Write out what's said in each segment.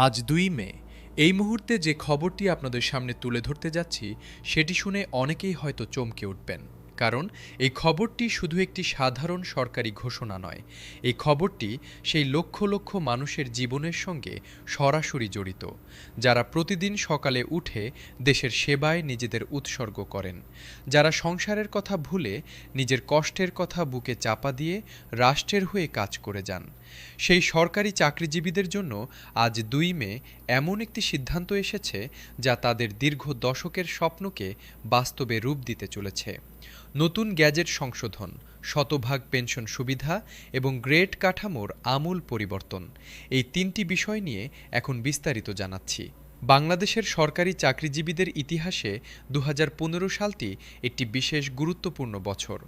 আজ ২ মে। এই মুহূর্তে যে খবরটি আপনাদের সামনে তুলে ধরতে যাচ্ছি সেটি শুনে অনেকেই হয়তো চমকে উঠবেন। কারণ এই খবরটি শুধু একটি সাধারণ সরকারি ঘোষণা নয়, এই খবরটি সেই লক্ষ লক্ষ মানুষের জীবনের সঙ্গে সরাসরি জড়িত, যারা প্রতিদিন সকালে উঠে দেশের সেবায় নিজেদের উৎসর্গ করেন, যারা সংসারের কথা ভুলে নিজের কষ্টের কথা বুকে চাপা দিয়ে রাষ্ট্রের হয়ে কাজ করে যান। সেই সরকারি চাকরিজীবীদের জন্য আজ ২ মে এমন একটি সিদ্ধান্ত এসেছে যা তাদের দীর্ঘ দশকের স্বপ্নকে বাস্তবে রূপ দিতে চলেছে। নতুন গ্যাজেট সংশোধন, শতভাগ পেনশন সুবিধা এবং গ্রেড কাঠামোর আমূল পরিবর্তন, এই তিনটি বিষয় নিয়ে এখন বিস্তারিত জানাচ্ছি। বাংলাদেশের সরকারি চাকরিজীবীদের ইতিহাসে ২০১৫ সালটি একটি বিশেষ গুরুত্বপূর্ণ বছর।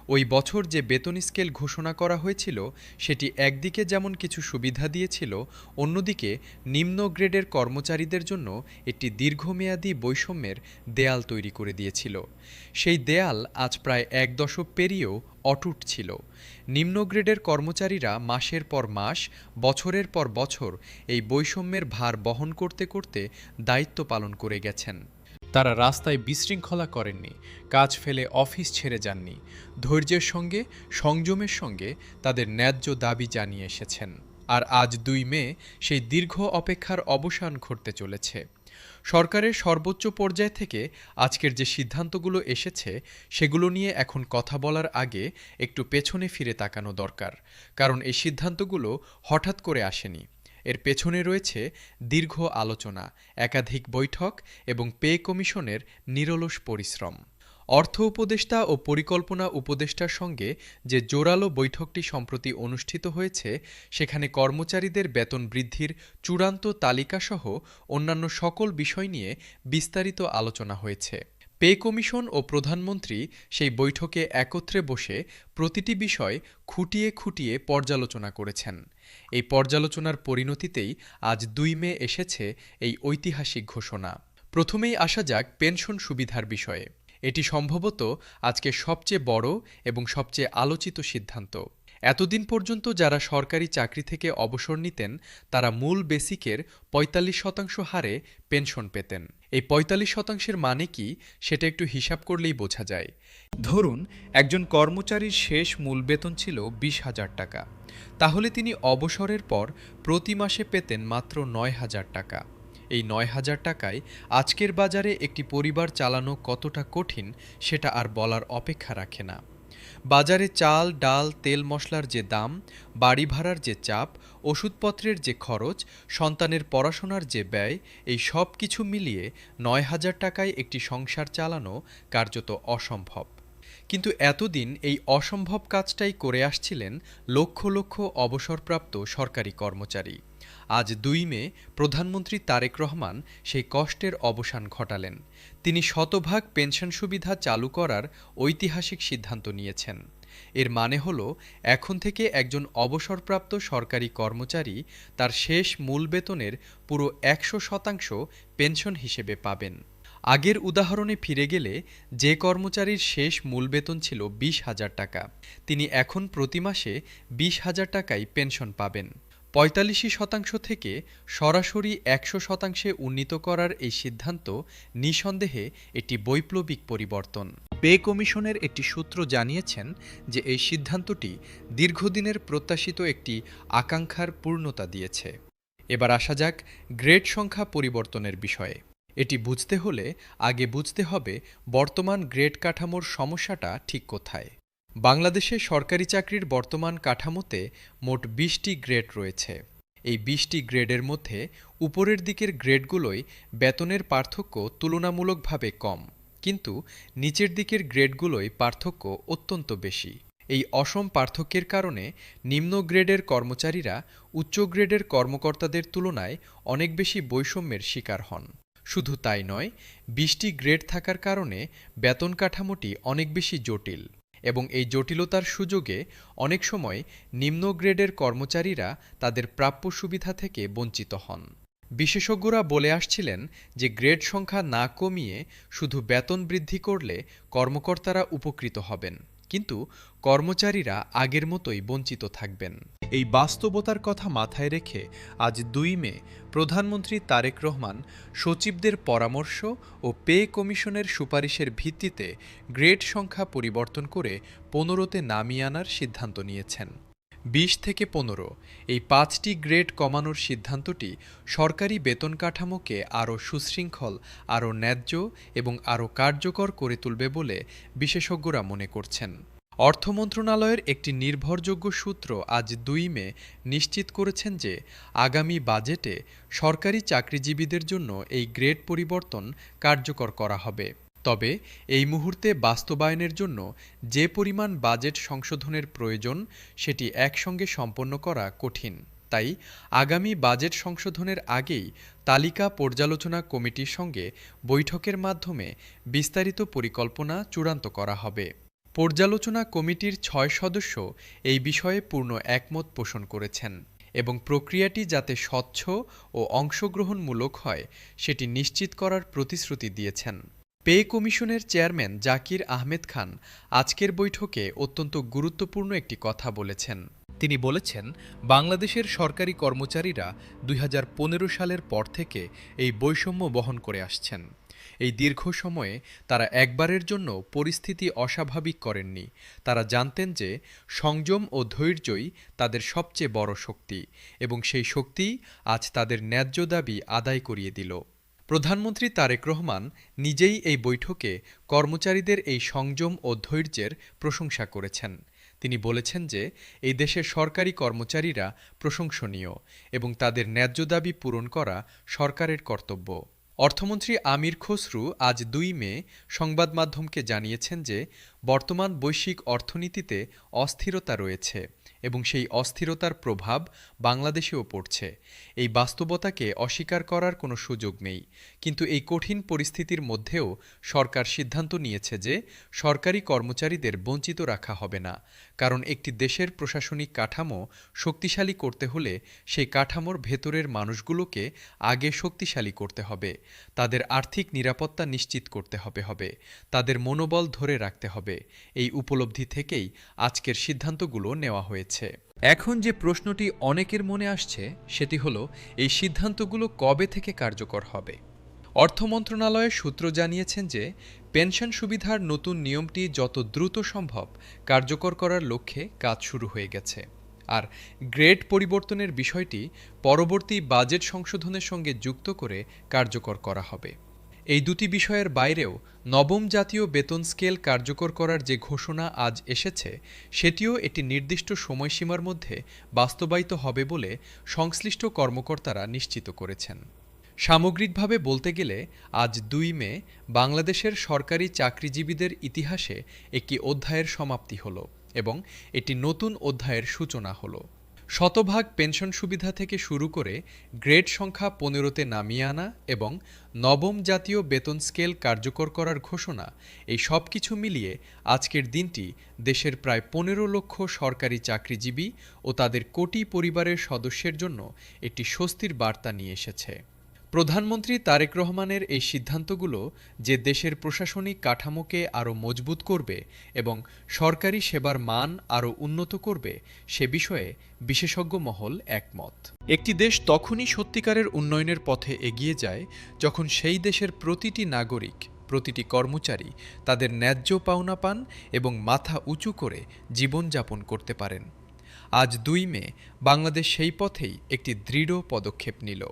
ওই বছর যে বেতন স্কেল ঘোষণা করা হয়েছিল সেটি একদিকে যেমন কিছু সুবিধা দিয়েছিল, অন্যদিকে নিম্ন গ্রেডের কর্মচারীদের জন্য একটি দীর্ঘমেয়াদী বৈষম্যের দেয়াল তৈরি করে দিয়েছিল। সেই দেয়াল আজ প্রায় এক দশক পেরিয়েও অটুট ছিল। নিম্ন গ্রেডের কর্মচারীরা মাসের পর মাস, বছরের পর বছর এই বৈষম্যের ভার বহন করতে করতে দায়িত্ব পালন করে গেছেন। তারা রাস্তায় বিশৃঙ্খলা করেননি, কাজ ফেলে অফিস ছেড়ে যাননি, ধৈর্যের সঙ্গে সংযমের সঙ্গে তাদের ন্যায্য দাবি জানিয়ে এসেছেন। আর আজ ২ মে সেই দীর্ঘ অপেক্ষার অবসান ঘটতে চলেছে। সরকারের সর্বোচ্চ পর্যায় থেকে আজকের যে সিদ্ধান্তগুলো এসেছে সেগুলো নিয়ে এখন কথা বলার আগে একটু পেছনে ফিরে তাকানো দরকার। কারণ এই সিদ্ধান্তগুলো হঠাৎ করে আসেনি। এর পেছনে রয়েছে দীর্ঘ আলোচনা, একাধিক বৈঠক এবং পে কমিশনের নিরলস পরিশ্রম। অর্থ উপদেষ্টা ও পরিকল্পনা উপদেষ্টার সঙ্গে যে জোরালো বৈঠকটি সম্প্রতি অনুষ্ঠিত হয়েছে সেখানে কর্মচারীদের বেতন বৃদ্ধির চূড়ান্ত তালিকাসহ অন্যান্য সকল বিষয় নিয়ে বিস্তারিত আলোচনা হয়েছে। পে কমিশন ও প্রধানমন্ত্রী সেই বৈঠকে একত্রে বসে প্রতিটি বিষয় খুঁটিয়ে খুঁটিয়ে পর্যালোচনা করেছেন। এই পর্যালোচনার পরিণতিতেই আজ ২ মে এসেছে এই ঐতিহাসিক ঘোষণা। প্রথমেই আসা যাক পেনশন সুবিধার বিষয়ে। এটি সম্ভবত আজকে সবচেয়ে বড় এবং সবচেয়ে আলোচিত সিদ্ধান্ত। এতদিন পর্যন্ত যারা সরকারি চাকরি থেকে অবসর নিতেন তারা মূল বেসিকের ৪৫% হারে পেনশন পেতেন। এই ৪৫%-এর মানে কি সেটা একটু হিসাব করলেই বোঝা যায়। ধরুন একজন কর্মচারীর শেষ মূল বেতন ছিল ২০,০০০ টাকা, তাহলে তিনি অবসরের পর প্রতি মাসে পেতেন মাত্র ৯,০০০ টাকা। এই ৯,০০০ টাকায় আজকের বাজারে একটি পরিবার চালানো কতটা কঠিন সেটা আর বলার অপেক্ষা রাখে না। বাজারে চাল, ডাল, তেল মশলার যে দাম, বাড়ি ভাড়ার যে চাপ, ওষুধপত্রের যে খরচ, সন্তানের পড়াশোনার যে ব্যয়, এই সব কিছু মিলিয়ে ৯,০০০ টাকায় একটি সংসার চালানো কার্যত অসম্ভব। কিন্তু এতদিন এই অসম্ভব কাজটাই করে আসছিলেন লক্ষ লক্ষ অবসরপ্রাপ্ত সরকারি কর্মচারী। আজ ২ মে প্রধানমন্ত্রী তারেক রহমান সেই কষ্টের অবসান ঘটালেন। তিনি শতভাগ পেনশন সুবিধা চালু করার ঐতিহাসিক সিদ্ধান্ত নিয়েছেন। এর মানে হলো এখন থেকে একজন অবসরপ্রাপ্ত সরকারি কর্মচারী তার শেষ মূল বেতনের পুরো ১০০% পেনশন হিসেবে পাবেন। আগের উদাহরণে ফিরে গেলে যে কর্মচারীর শেষ মূল বেতন ছিল ২০,০০০ টাকা, তিনি এখন প্রতি মাসে ২০,০০০ টাকাই পেনশন পাবেন। ৪৫% থেকে সরাসরি ১০০%-এ উন্নীত করার এই সিদ্ধান্ত নিঃসন্দেহে একটি বৈপ্লবিক পরিবর্তন। পে কমিশনের একটি সূত্র জানিয়েছেন যে এই সিদ্ধান্তটি দীর্ঘদিনের প্রত্যাশিত একটি আকাঙ্ক্ষার পূর্ণতা দিয়েছে। এবার আসা যাক গ্রেড সংখ্যা পরিবর্তনের বিষয়ে। এটি বুঝতে হলে আগে বুঝতে হবে বর্তমান গ্রেড কাঠামোর সমস্যাটা ঠিক কোথায়। বাংলাদেশে সরকারি চাকরির বর্তমান কাঠামোতে মোট ২০টি গ্রেড রয়েছে। এই ২০টি গ্রেডের মধ্যে উপরের দিকের গ্রেডগুলোই বেতনের পার্থক্য তুলনামূলকভাবে কম, কিন্তু নিচের দিকের গ্রেডগুলোই পার্থক্য অত্যন্ত বেশি। এই অসম পার্থক্যের কারণে নিম্ন গ্রেডের কর্মচারীরা উচ্চ গ্রেডের কর্মকর্তাদের তুলনায় অনেক বেশি বৈষম্যের শিকার হন। শুধু তাই নয়, ২০টি গ্রেড থাকার কারণে বেতন কাঠামোটি অনেক বেশি জটিল এবং এই জটিলতার সুযোগে অনেক সময় নিম্ন গ্রেডের কর্মচারীরা তাদের প্রাপ্য সুবিধা থেকে বঞ্চিত হন। বিশেষজ্ঞরা বলে আসছিলেন যে গ্রেড সংখ্যা না কমিয়ে শুধু বেতন বৃদ্ধি করলে কর্মকর্তারা উপকৃত হবেন, কিন্তু কর্মচারীরা আগের মতোই বঞ্চিত থাকবেন। এই বাস্তবতার কথা মাথায় রেখে আজ ২ মে প্রধানমন্ত্রী তারেক রহমান সচিবদের পরামর্শ ও পে কমিশনের সুপারিশের ভিত্তিতে গ্রেড সংখ্যা পরিবর্তন করে ১৫তে নামিয়ে আনার সিদ্ধান্ত নিয়েছেন। ২০ থেকে ১৫ এই ৫টি গ্রেড কমানোর সিদ্ধান্তটি সরকারি বেতন কাঠামোকে আরও সুশৃঙ্খল, আরও ন্যায্য এবং আরও কার্যকর করে তুলবে বলে বিশেষজ্ঞরা মনে করছেন। অর্থ মন্ত্রণালয়ের একটি নির্ভরযোগ্য সূত্র আজ ২ মে নিশ্চিত করেছেন যে আগামী বাজেটে সরকারি চাকরিজীবীদের জন্য এই গ্রেড পরিবর্তন কার্যকর করা হবে। তবে এই মুহূর্তে বাস্তবায়নের জন্য যে পরিমাণ বাজেট সংশোধনের প্রয়োজন সেটি একসঙ্গে সম্পন্ন করা কঠিন। তাই আগামী বাজেট সংশোধনের আগেই তালিকা পর্যালোচনা কমিটির সঙ্গে বৈঠকের মাধ্যমে বিস্তারিত পরিকল্পনা চূড়ান্ত করা হবে। পর্যালোচনা কমিটির ৬ সদস্য এই বিষয়ে পূর্ণ একমত পোষণ করেছেন এবং প্রক্রিয়াটি যাতে স্বচ্ছ ও অংশগ্রহণমূলক হয় সেটি নিশ্চিত করার প্রতিশ্রুতি দিয়েছেন। পে কমিশনের চেয়ারম্যান জাকির আহমেদ খান আজকের বৈঠকে অত্যন্ত গুরুত্বপূর্ণ একটি কথা বলেছেন। তিনি বলেছেন, বাংলাদেশের সরকারি কর্মচারীরা ২০১৫ সালের পর থেকে এই বৈষম্য বহন করে আসছেন। এই দীর্ঘ সময়ে তারা একবারের জন্য পরিস্থিতি অস্বাভাবিক করেননি। তারা জানতেন যে সংযম ও ধৈর্যই তাদের সবচেয়ে বড় শক্তি এবং সেই শক্তিই আজ তাদের ন্যায্য দাবি আদায় করিয়ে দিল। প্রধানমন্ত্রী তারেক রহমান নিজেই এই বৈঠকে কর্মচারীদের এই সংযম ও ধৈর্যের প্রশংসা করেছেন। তিনি বলেছেন যে এই দেশের সরকারি কর্মচারীরা প্রশংসনীয় এবং তাদের ন্যায্য দাবি পূরণ করা সরকারের কর্তব্য। অর্থমন্ত্রী আমির খসরু আজ ২ মে সংবাদ মাধ্যমকে জানিয়েছেন যে বর্তমান বৈশ্বিক অর্থনীতিতে অস্থিরতা রয়েছে এবং সেই অস্থিরতার প্রভাব বাংলাদেশেও পড়ছে। এই বাস্তবতাকে অস্বীকার করার কোনো সুযোগ নেই। কিন্তু এই কঠিন পরিস্থিতির মধ্যেও সরকার সিদ্ধান্ত নিয়েছে যে সরকারি কর্মচারীদের বঞ্চিত রাখা হবে না। কারণ একটি দেশের প্রশাসনিক কাঠামো শক্তিশালী করতে হলে সেই কাঠামোর ভেতরের মানুষগুলোকে আগে শক্তিশালী করতে হবে, তাদের আর্থিক নিরাপত্তা নিশ্চিত করতে হবে, তাদের মনোবল ধরে রাখতে হবে। এই উপলব্ধি থেকেই আজকের সিদ্ধান্তগুলো নেওয়া হয়েছে। এখন যে প্রশ্নটি অনেকের মনে আসছে সেটি হলো, এই সিদ্ধান্তগুলো কবে থেকে কার্যকর হবে? অর্থ মন্ত্রণালয়ের সূত্র জানিয়েছেন যে পেনশন সুবিধার নতুন নিয়মটি যত দ্রুত সম্ভব কার্যকর করার লক্ষ্যে কাজ শুরু হয়ে গেছে। আর গ্রেড পরিবর্তনের বিষয়টি পরবর্তী বাজেট সংশোধনের সঙ্গে যুক্ত করে কার্যকর করা হবে। এই দুটি বিষয়ের বাইরেও নবম জাতীয় বেতন স্কেল কার্যকর করার যে ঘোষণা আজ এসেছে সেটিও একটি নির্দিষ্ট সময়সীমার মধ্যে বাস্তবায়িত হবে বলে সংশ্লিষ্ট কর্মকর্তারা নিশ্চিত করেছেন। সামগ্রিকভাবে বলতে গেলে আজ ২ মে বাংলাদেশের সরকারি চাকরিজীবীদের ইতিহাসে একটি অধ্যায়ের সমাপ্তি হলো এবং এটি নতুন অধ্যায়ের সূচনা হলো। শতভাগ পেনশন সুবিধা থেকে শুরু করে গ্রেড সংখ্যা ১৫তে নামিয়ে আনা এবং নবম জাতীয় বেতন স্কেল কার্যকর করার ঘোষণা, এই সব কিছু মিলিয়ে আজকের দিনটি দেশের প্রায় ১৫ লক্ষ সরকারি চাকরিজীবী ও তাদের কোটি পরিবারের সদস্যের জন্য একটি স্বস্তির বার্তা নিয়ে এসেছে। প্রধানমন্ত্রী তারেক রহমানের এই সিদ্ধান্তগুলো যে দেশের প্রশাসনিক কাঠামোকে আরও মজবুত করবে এবং সরকারি সেবার মান আরও উন্নত করবে সে বিষয়ে বিশেষজ্ঞ মহল একমত। একটি দেশ তখনই সত্যিকারের উন্নয়নের পথে এগিয়ে যায় যখন সেই দেশের প্রতিটি নাগরিক, প্রতিটি কর্মচারী তাদের ন্যায্য পাওনা পান এবং মাথা উঁচু করে জীবনযাপন করতে পারেন। আজ ২ মে বাংলাদেশ সেই পথেই একটি দৃঢ় পদক্ষেপ নিল।